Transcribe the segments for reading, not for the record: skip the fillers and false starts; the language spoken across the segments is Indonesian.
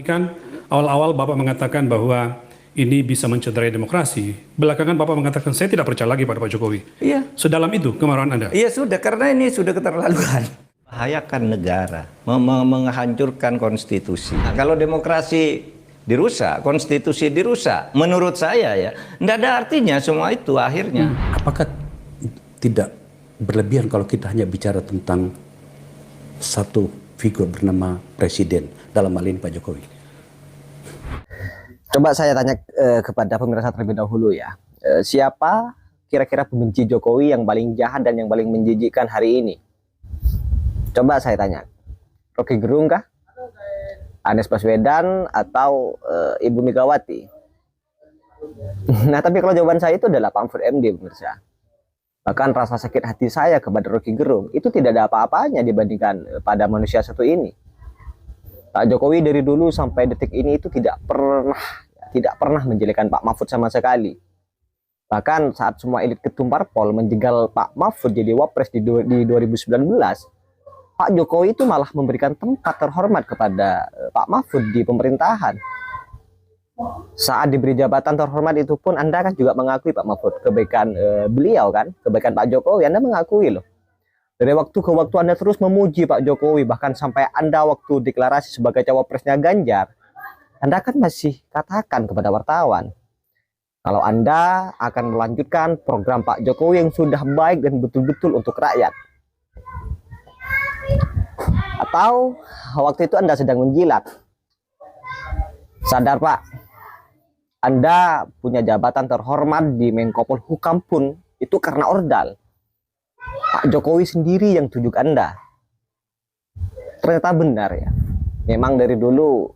Kan awal-awal Bapak mengatakan bahwa ini bisa mencederai demokrasi. Belakangan Bapak mengatakan saya tidak percaya lagi pada Pak Jokowi. Iya. Sedalam itu kemarahan Anda? Iya sudah, karena ini sudah keterlaluan. Bahayakan negara, menghancurkan konstitusi. Nah, kalau demokrasi dirusak, konstitusi dirusak, menurut saya ya, tidak ada artinya semua itu akhirnya. Apakah tidak berlebihan kalau kita hanya bicara tentang satu figur bernama presiden, dalam hal ini Pak Jokowi? Coba saya tanya kepada pemirsa terlebih dahulu ya. Siapa kira-kira pembenci Jokowi yang paling jahat dan yang paling menjijikkan hari ini? Coba saya tanya. Rocky Gerung kah? Anies Baswedan atau Ibu Megawati? Nah, tapi kalau jawaban saya itu adalah Pak Mahfud MD, pemirsa. Bahkan rasa sakit hati saya kepada Rocky Gerung itu tidak ada apa-apanya dibandingkan pada manusia satu ini. Pak Jokowi dari dulu sampai detik ini itu tidak pernah menjelekkan Pak Mahfud sama sekali. Bahkan saat semua elit ketum parpol menjegal Pak Mahfud jadi wapres di 2019, Pak Jokowi itu malah memberikan tempat terhormat kepada Pak Mahfud di pemerintahan. Saat diberi jabatan terhormat itu pun Anda kan juga mengakui Pak Mahfud kebaikan beliau kan, kebaikan Pak Jokowi, Anda mengakui loh. Dari waktu ke waktu Anda terus memuji Pak Jokowi, bahkan sampai Anda waktu deklarasi sebagai cawapresnya Ganjar, Anda kan masih katakan kepada wartawan kalau Anda akan melanjutkan program Pak Jokowi yang sudah baik dan betul-betul untuk rakyat. Atau waktu itu Anda sedang menjilat. Sadar Pak, Anda punya jabatan terhormat di Menko Polhukam pun itu karena ordal. Pak Jokowi sendiri yang tunjuk Anda. Ternyata benar ya. Memang dari dulu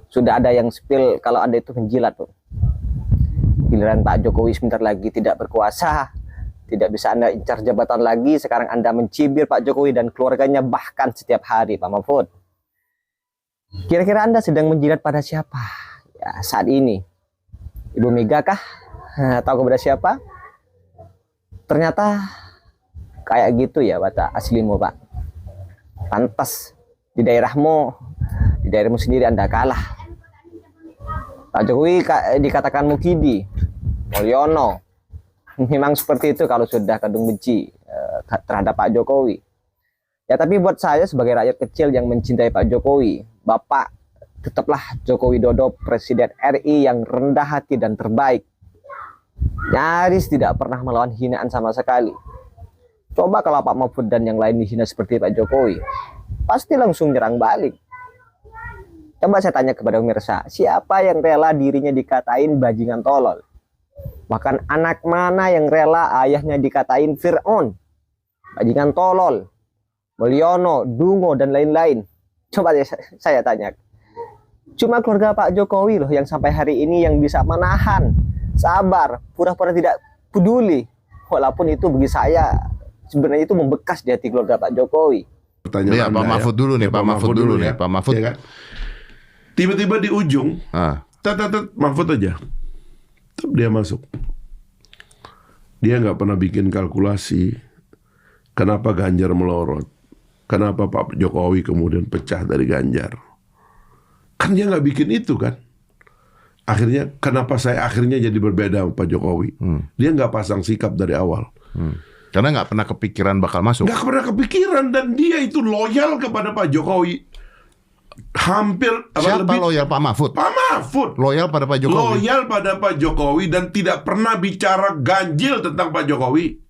sudah ada yang spill kalau Anda itu menjilat tuh. Giliran Pak Jokowi sebentar lagi tidak berkuasa, tidak bisa Anda incar jabatan lagi, sekarang Anda mencibir Pak Jokowi dan keluarganya bahkan setiap hari, Pak Mahfud. Kira-kira Anda sedang menjilat pada siapa? Ya, saat ini Ibu Mega kah? Atau kepada siapa? Ternyata kayak gitu ya watak aslimu Pak. Pantas di daerahmu sendiri Anda kalah. Pak Jokowi dikatakan Mukidi, Mulyono. Memang seperti itu kalau sudah kadung benci terhadap Pak Jokowi. Ya tapi buat saya sebagai rakyat kecil yang mencintai Pak Jokowi, Bapak tetaplah Joko Widodo Presiden RI yang rendah hati dan terbaik. Nyaris tidak pernah melawan hinaan sama sekali. Coba kalau Pak Mahfud dan yang lain dihina seperti Pak Jokowi, pasti langsung nyerang balik. Coba saya tanya kepada pemirsa, siapa yang rela dirinya dikatain bajingan tolol? Bahkan anak mana yang rela ayahnya dikatain Fir'aun, bajingan tolol, Mulyono, Dungo, dan lain-lain? Coba saya tanya. Cuma keluarga Pak Jokowi loh yang sampai hari ini yang bisa menahan, sabar, pura-pura tidak peduli. Walaupun itu bagi saya sebenarnya itu membekas di hati keluarga Pak Jokowi. Ya, Pak Mahfud dulu nih, Pak Mahfud dulu nih, Pak Mahfud. Ya kan? Tiba-tiba di ujung, Mahfud aja, tetap dia masuk. Dia nggak pernah bikin kalkulasi kenapa Ganjar melorot, kenapa Pak Jokowi kemudian pecah dari Ganjar. Kan dia nggak bikin itu kan. Akhirnya kenapa saya akhirnya jadi berbeda sama Pak Jokowi. Dia nggak pasang sikap dari awal. Karena nggak pernah kepikiran bakal masuk. Nggak pernah kepikiran, dan dia itu loyal kepada Pak Jokowi. Hampir Siapa lebih, loyal? Pak Mahfud? Pak Mahfud Loyal pada Pak Jokowi? loyal pada Pak Jokowi dan tidak pernah bicara ganjil tentang Pak Jokowi.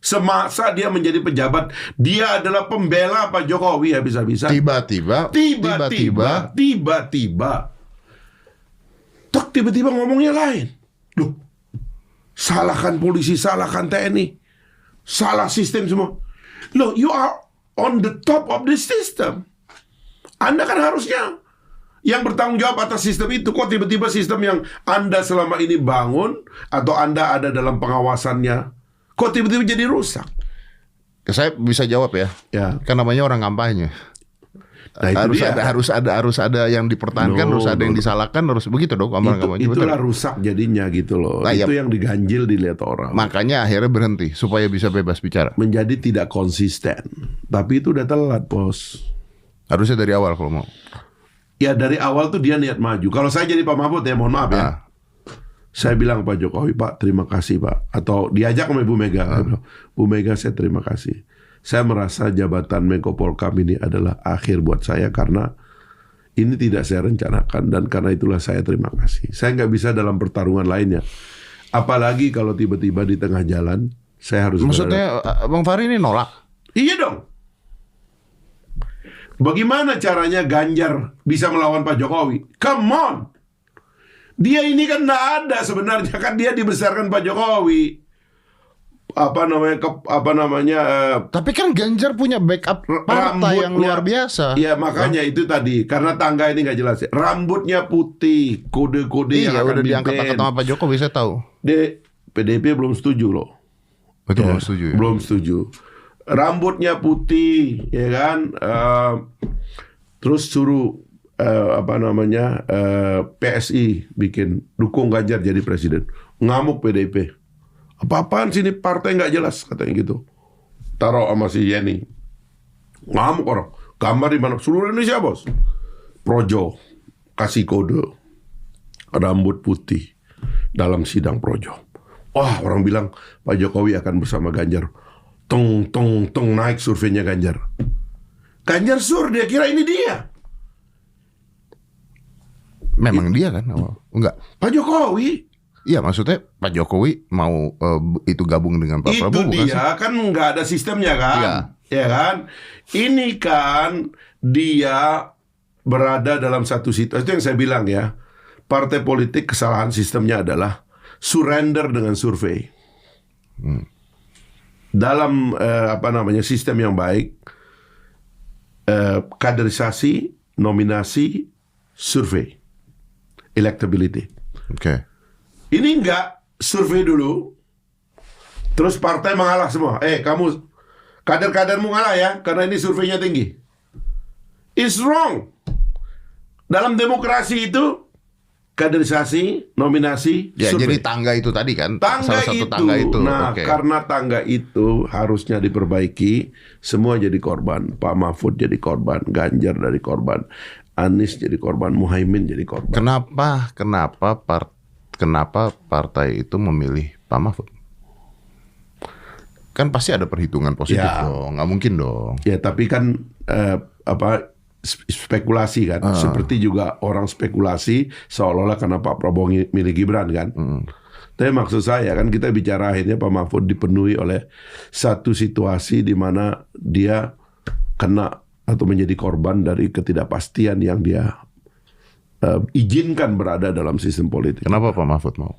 Semasa dia menjadi pejabat, dia adalah pembela Pak Jokowi habis-habisan. Tiba-tiba tiba-tiba ngomongnya lain. Loh, salahkan polisi, salahkan TNI, salah sistem semua. Loh, you are on the top of the system. Anda kan harusnya yang bertanggung jawab atas sistem itu. Kok tiba-tiba sistem yang Anda selama ini bangun atau Anda ada dalam pengawasannya, kok tiba-tiba jadi rusak? Saya bisa jawab ya. Ya. Kan namanya orang kampanye. Nah, harus ada yang dipertahankan, harus ada yang disalahkan, harus begitu dong. Itulah rusak jadinya gitu loh. Nah, itu ya, yang diganjil dilihat orang. Makanya akhirnya berhenti supaya bisa bebas bicara. Menjadi tidak konsisten. Tapi itu udah telat, bos. Harusnya dari awal kalau mau. Ya dari awal tuh dia niat maju. Kalau saya jadi Pak Mahfud ya mohon maaf ya. Saya bilang Pak Jokowi, Pak terima kasih Pak. Atau diajak sama Ibu Mega. Saya bilang, Bu Mega saya terima kasih. Saya merasa jabatan Menko Polhukam ini adalah akhir buat saya karena ini tidak saya rencanakan dan karena itulah saya terima kasih. Saya nggak bisa dalam pertarungan lainnya. Apalagi kalau tiba-tiba di tengah jalan saya harus Maksudnya Bang Fahri ini nolak? Iya dong. Bagaimana caranya Ganjar bisa melawan Pak Jokowi? Come on. Dia ini kan nggak ada sebenarnya, kan dia dibesarkan Pak Jokowi. Tapi kan Ganjar punya backup partai yang luar biasa. Iya makanya itu tadi karena tangga ini nggak jelas. Rambutnya putih, kode-kode yang akan udah diangkat-angkat sama Pak Jokowi saya tahu. PDIP belum setuju loh. Betul, belum setuju ya? Belum setuju. Rambutnya putih, ya kan? Terus suruh PSI bikin dukung Ganjar jadi presiden. Ngamuk PDIP. Apa-apaan sini partai nggak jelas katanya gitu. Taruh sama si Yeni. Ngamuk orang. Gambar di mana? Seluruh Indonesia bos. Projo kasih kode rambut putih dalam sidang Projo. Wah orang bilang Pak Jokowi akan bersama Ganjar. Tong naik surveinya Ganjar. Ganjar dia kira ini dia. Memang dia kan? Enggak. Pak Jokowi. Iya maksudnya Pak Jokowi mau itu gabung dengan Pak Prabowo. Itu dia kan nggak ada sistemnya kan, ya kan? Ini kan dia berada dalam satu situasi. Itu yang saya bilang ya, partai politik kesalahan sistemnya adalah surrender dengan survei. Dalam sistem yang baik, kaderisasi, nominasi, survei, electability. Oke. Ini enggak, survei dulu, terus partai mengalah semua. Kamu, kader-kadermu ngalah ya, karena ini surveinya tinggi. It's wrong. Dalam demokrasi itu, kaderisasi, nominasi, ya, survei. Jadi tangga itu tadi kan? Salah satu tangga itu. Nah, okay. Karena tangga itu harusnya diperbaiki, semua jadi korban. Pak Mahfud jadi korban, Ganjar jadi korban, Anies jadi korban, Muhaimin jadi korban. Kenapa partai itu memilih Pak Mahfud? Kan pasti ada perhitungan positif dong, nggak mungkin dong. Ya tapi kan spekulasi kan, seperti juga orang spekulasi seolah-olah karena Pak Prabowo milih Gibran kan. Tapi maksud saya kan kita bicara akhirnya Pak Mahfud dipenuhi oleh satu situasi di mana dia kena atau menjadi korban dari ketidakpastian yang dia izinkan berada dalam sistem politik. Kenapa Pak Mahfud mau?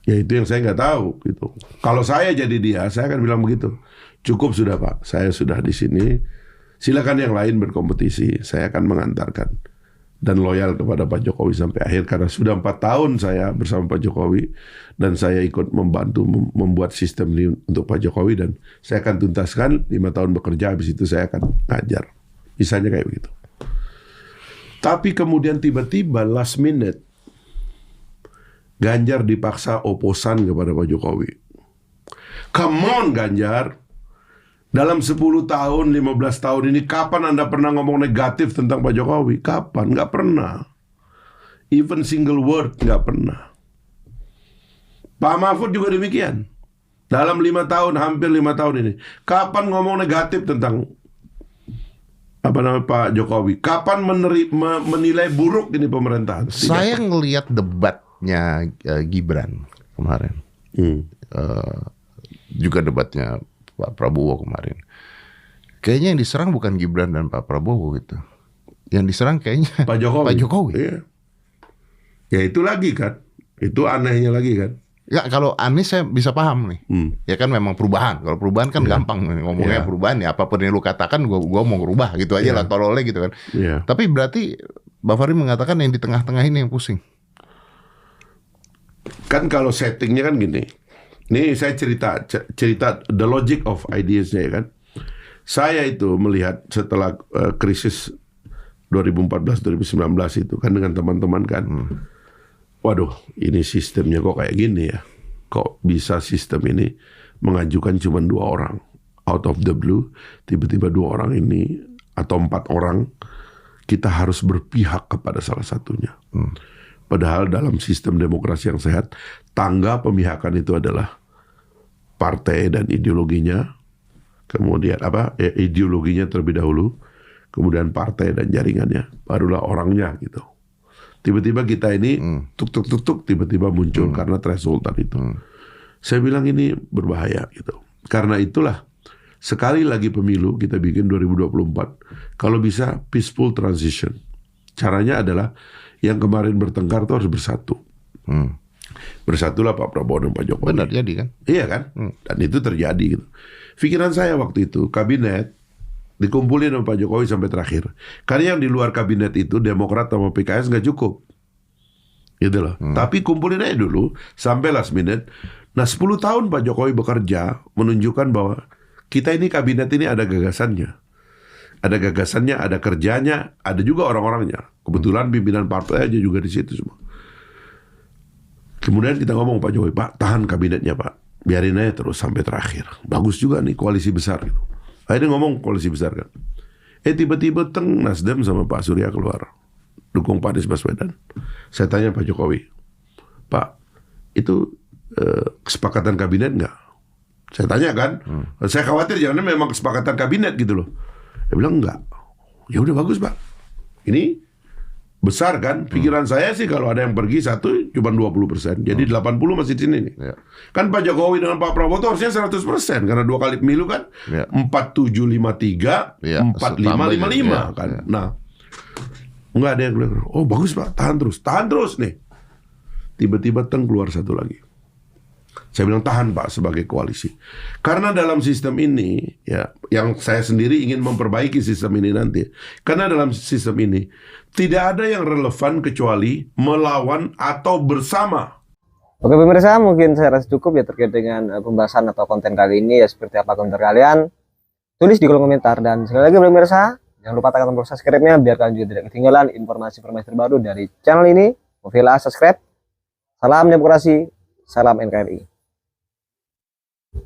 Ya itu yang saya nggak tahu gitu. Kalau saya jadi dia, saya akan bilang begitu. Cukup sudah Pak, saya sudah di sini. Silakan yang lain berkompetisi. Saya akan mengantarkan dan loyal kepada Pak Jokowi sampai akhir karena sudah 4 tahun saya bersama Pak Jokowi dan saya ikut membantu membuat sistem ini untuk Pak Jokowi dan saya akan tuntaskan 5 tahun bekerja. Habis itu saya akan ngajar. Misalnya kayak begitu. Tapi kemudian tiba-tiba last minute Ganjar dipaksa oposan kepada Pak Jokowi. Come on Ganjar. Dalam 10 tahun, 15 tahun ini kapan Anda pernah ngomong negatif tentang Pak Jokowi? Kapan? Nggak pernah. Even single word nggak pernah. Pak Mahfud juga demikian. Dalam 5 tahun, hampir 5 tahun ini. Kapan ngomong negatif tentang Pak Jokowi? Kapan menilai buruk ini pemerintahan? Saya ngelihat debatnya Gibran kemarin, juga debatnya Pak Prabowo kemarin. Kayaknya yang diserang bukan Gibran dan Pak Prabowo gitu. Yang diserang kayaknya Pak Jokowi. Pak Jokowi. Iya. Ya itu lagi kan. Itu anehnya lagi kan. Ya kalau Anies saya bisa paham nih. Ya kan memang perubahan. Kalau perubahan kan gampang ngomongnya perubahan ya. Apapun yang lu katakan gua mau ngerubah gitu aja lah tololnya gitu kan. Tapi berarti Bang Fahri mengatakan yang di tengah-tengah ini yang pusing. Kan kalau settingnya kan gini. Ini saya cerita the logic of ideas-nya ya kan. Saya itu melihat setelah krisis 2014-2019 itu kan dengan teman-teman kan. Waduh, ini sistemnya kok kayak gini ya. Kok bisa sistem ini mengajukan cuma 2 orang. Out of the blue, tiba-tiba 2 orang ini, atau 4 orang, kita harus berpihak kepada salah satunya. Padahal dalam sistem demokrasi yang sehat, tangga pemihakan itu adalah partai dan ideologinya, kemudian ideologinya terlebih dahulu, kemudian partai dan jaringannya, barulah orangnya gitu. Tiba-tiba kita ini tuk tiba-tiba muncul karena threshold itu. Saya bilang ini berbahaya gitu. Karena itulah sekali lagi pemilu kita bikin 2024, kalau bisa peaceful transition. Caranya adalah yang kemarin bertengkar itu harus bersatu. Bersatulah Pak Prabowo dan Pak Jokowi. Benar jadi kan? Iya kan? Dan itu terjadi gitu. Pikiran saya waktu itu, kabinet dikumpulin sama Pak Jokowi sampai terakhir. Karena yang di luar kabinet itu Demokrat sama PKS nggak cukup. Gitu loh. Tapi kumpulin aja dulu sampai last minute. Nah 10 tahun Pak Jokowi bekerja menunjukkan bahwa kita ini kabinet ini ada gagasannya. Ada gagasannya, ada kerjanya, ada juga orang-orangnya. Kebetulan pimpinan partai aja juga di situ semua. Kemudian kita ngomong Pak Jokowi, Pak tahan kabinetnya Pak. Biarin aja terus sampai terakhir. Bagus juga nih koalisi besar gitu. Akhirnya ngomong koalisi besar kan. Tiba-tiba Nasdem sama Pak Surya keluar. Dukung Pak Anies Baswedan. Saya tanya Pak Jokowi, Pak itu kesepakatan kabinet nggak? Saya tanya kan. Saya khawatir jangan memang kesepakatan kabinet gitu loh. Dia bilang enggak. Ya udah bagus Pak. Ini besar kan. Pikiran saya sih kalau ada yang pergi satu cuma 20%. Jadi 80 masih di sini nih. Kan Pak Jokowi dengan Pak Prabowo itu harusnya 100% karena 2 kali pemilu kan. 4753, 4555 kan. Nah, enggak ada yang keluar. Oh bagus Pak, tahan terus nih. Tiba-tiba keluar satu lagi. Saya bilang tahan Pak sebagai koalisi. Karena dalam sistem ini, ya, yang saya sendiri ingin memperbaiki sistem ini nanti. Karena dalam sistem ini tidak ada yang relevan kecuali melawan atau bersama. Oke pemirsa, mungkin saya rasa cukup ya terkait dengan pembahasan atau konten kali ini ya. Seperti apa komentar kalian? Tulis di kolom komentar. Dan sekali lagi pemirsa, jangan lupa tekan tombol subscribe-nya biar kalian juga tidak ketinggalan informasi-informasi terbaru dari channel ini. Subscribe. Salam demokrasi, salam NKRI.